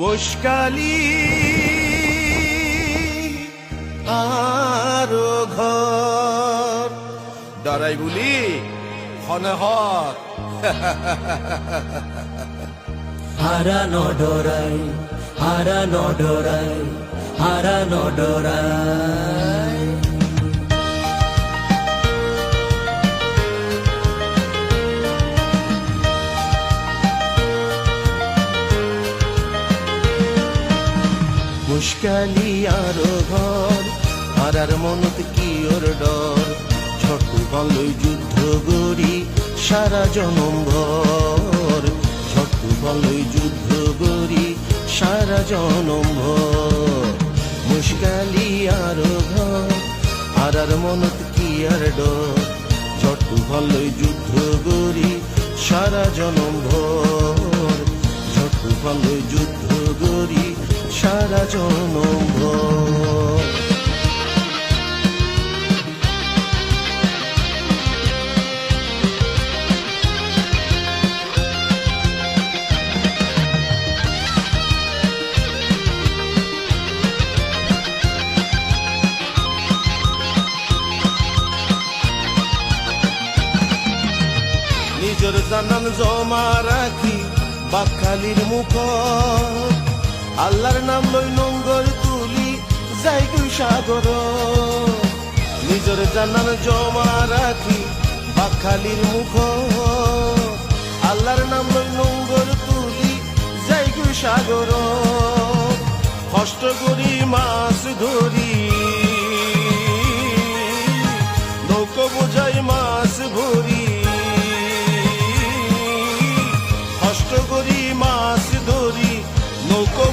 মুশকালি আরো ঘর ডরাই বুলি খনহত হারানো ডরাই হারানো ডরাই হারানো ডরাই মুশকালি আরো ঘর হারার মনত কি ওর ডর ছোট বলই যুদ্ধ গড়ি সারা জনম ভর ছোট বলই যুদ্ধ গড়ি সারা জনম ভর মুশকালি আরো ঘর হারার মনত কি আর ডর ছোট বলই যুদ্ধ গড়ি সারা জনম ভর ছোট বলই যুদ্ধ গড়ি সারা জনম ভর নিজের জানান জমা রাখি বাকখালির মুখ আল্লাহর নাম লই নঙ্গর তুলি যাই গই সাগর নিজের জানান জমা রাখি বাকখালির মুখ আল্লাহর নাম লই নঙ্গর তুলি যাই গই সাগর কষ্ট করি মাছ ধরি নৌকো বোঝাই মাছ ভরি কষ্ট করি মাছ ধরি নৌকো